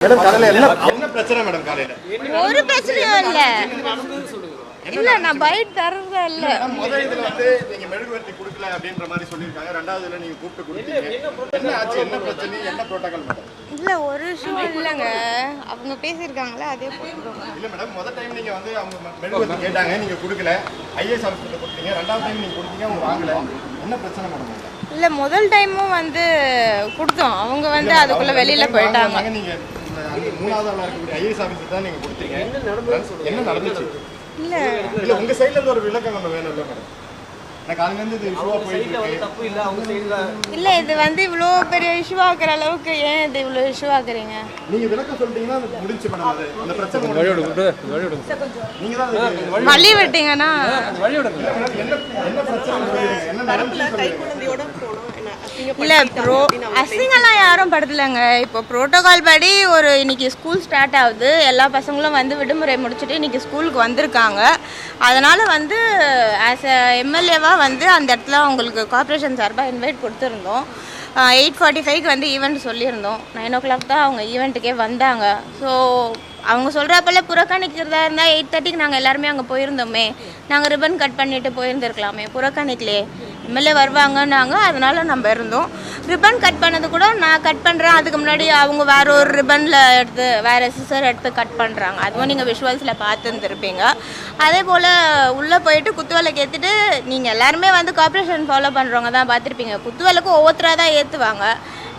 Madam காலையில என்ன பிரச்சனை மேடம் காலையில? ஒரு பிரச்சனையும் இல்ல. இல்ல நான் பைட் தரதே இல்ல. முதல் இதுல வந்து நீங்க மெழுகுவர்த்தி கொடுக்கல அப்படின்ற மாதிரி சொல்லிருக்காங்க. ரெண்டாவது இதுல நீங்க கூப்பிட்டு கொடுத்தீங்க. என்ன ஆச்சு? என்ன பிரச்சனை? என்ன புரோட்டோகால் மேடம்? இல்ல ஒரு இஷ்யூ இல்லங்க. அவங்க பேசிருக்காங்களே அதே போடுறோம். இல்ல மேடம் முதல் டைம் நீங்க வந்து அவங்க மெழுகுவர்த்தி கேட்டாங்க நீங்க கொடுக்கல. ஐஏஎஸ் ஆபீசர்ட்ட கொடுத்தீங்க. ரெண்டாவது டைம் நீங்க கொடுத்தீங்க அவங்க வாங்கல. என்ன பிரச்சனை மேடம்? இல்ல முதல் டைமும் வந்து கொடுத்தோம். அவங்க வந்து அதுக்குள்ள வெளியில போயிட்டாங்க. நீங்க மூணாவது ஆளா இருக்கக்கூடிய ஐஏஎஸ் ஆபீசர் தான் நீங்க கொடுத்தீங்க. என்ன நடந்துச்சு? இல்ல இல்ல உங்க சைடுல இருந்து ஒரு விளக்கம் நம்ம வேணும் இல்ல மேடம்? நான் காலையில இருந்து இது இஷ்யூவா போயிட்டு இருக்கு. தப்பு இல்ல அவங்க சைடுல. இல்ல இது வந்து இவ்ளோ பெரிய இஷ்யூ ஆக்குற அளவுக்கு ஏன் இது இவ்ளோ இஷ்யூ ஆக்குறீங்க? நீங்க விளக்கம் சொல்லிட்டீங்கன்னா அது முடிஞ்சு மேடம். அது அந்த பிரச்சனை வழியோடுங்க. நீங்க தான் வழி விட்டீங்கன்னா வழியோடுங்க. என்ன பிரச்சனை? என்ன நடந்துச்சு? கை குழந்தையோட போணும். இல்ல ப்ரோ அசிங்கெல்லாம் யாரும் படுத்தலைங்க. இப்போ ப்ரோட்டோகால் படி ஒரு இன்னைக்கு ஸ்கூல் ஸ்டார்ட் ஆகுது. எல்லா பசங்களும் வந்து விடுமுறை முடிச்சுட்டு இன்னைக்கு ஸ்கூலுக்கு வந்திருக்காங்க. அதனால வந்து ஆஸ் அ எம்எல்ஏவாக வந்து அந்த இடத்துல அவங்களுக்கு கார்பரேஷன் சார்பாக இன்வைட் கொடுத்துருந்தோம். 8:45க்கு வந்து ஈவெண்ட் சொல்லியிருந்தோம். 9 o'clock தான் அவங்க ஈவெண்ட்டுக்கே வந்தாங்க. ஸோ அவங்க சொல்கிறப்பல புறக்கணிக்கிறதா இருந்தால் 8:30க்கு நாங்கள் எல்லாருமே அங்கே போயிருந்தோமே. நாங்கள் ரிப்பன் கட் பண்ணிட்டு போயிருந்துருக்கலாமே. புறக்கணிக்கலையே. எம்எல்ஏ வருவாங்கன்னாங்க. அதனால நம்ம இருந்தோம். ரிப்பன் கட் பண்ணது கூட நான் கட் பண்ணுறேன். அதுக்கு முன்னாடி அவங்க வேற ஒரு ரிப்பனில் எடுத்து வேறு சிசர் எடுத்து கட் பண்ணுறாங்க. அதுவும் நீங்கள் விஷுவல்ஸில் பார்த்துருந்துருப்பீங்க. அதே போல் உள்ளே போயிட்டு குத்துவிளக்கு ஏற்றிட்டு நீங்கள் எல்லாருமே வந்து கார்பரேஷன் ஃபாலோ பண்ணுறவங்க தான் பார்த்துருப்பீங்க. குத்துவிளக்கு ஒவ்வொருத்தராக தான் ஏற்றுவாங்க.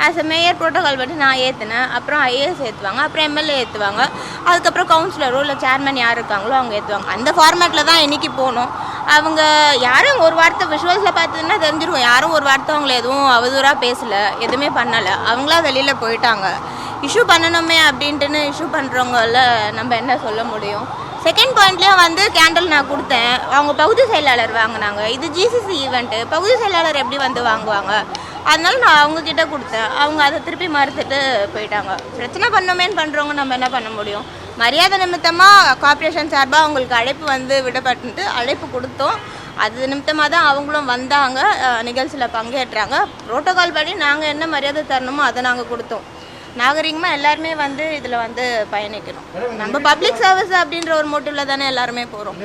ஆஸ் எ மேயர் ப்ரோட்டோகால் பற்றி நான் ஏற்றினேன். அப்புறம் ஐஏஎஸ் ஏற்றுவாங்க. அப்புறம் எம்எல்ஏ ஏற்றுவாங்க. அதுக்கப்புறம் கவுன்சிலரோ இல்லை சேர்மன் யார் இருக்காங்களோ அவங்க ஏற்றுவாங்க. அந்த ஃபார்மேட்டில் தான் இன்றைக்கி போகணும். அவங்க யாரும் ஒரு வார்த்தை விஷுவல்ஸில் பார்த்ததுன்னா தெரிஞ்சிருக்கும். யாரும் ஒரு வார்த்தை அவங்கள எதுவும் அவதூறாக பேசலை, எதுவுமே பண்ணலை. அவங்களா வெளியில் போயிட்டாங்க. இஷ்யூ பண்ணணுமே அப்படின்ட்டுன்னு இஷ்யூ பண்ணுறவங்கள நம்ம என்ன சொல்ல முடியும்? செகண்ட் பாயிண்ட்லேயும் வந்து கேண்டில் நான் கொடுத்தேன். அவங்க பகுதி செயலாளர் வாங்கினாங்க. இது ஜிசிசி ஈவெண்ட்டு. பகுதி செயலாளர் எப்படி வந்து வாங்குவாங்க? அதனால நான் அவங்கக்கிட்ட கொடுத்தேன். அவங்க அதை திருப்பி மறுத்துட்டு போயிட்டாங்க. பிரச்சனை பண்ணோமேன்னு பண்ணுறவங்க நம்ம என்ன பண்ண முடியும்? மரியாதை நிமித்தமாக கார்பரேஷன் சார்பாக அவங்களுக்கு அழைப்பு வந்து விடப்பட்டு அழைப்பு கொடுத்தோம். அது நிமித்தமாக தான் அவங்களும் வந்தாங்க, நிகழ்ச்சியில் பங்கேற்றாங்க. ப்ரோட்டோகால் படி நாங்கள் என்ன மரியாதை தரணுமோ அதை நாங்கள் கொடுத்தோம். நாகரிகமாக எல்லாருமே வந்து இதில் வந்து பயணிக்கணும். நம்ம பப்ளிக் சர்வீஸ் அப்படின்ற ஒரு மோட்டிவில் தானே எல்லாருமே போகிறோம்.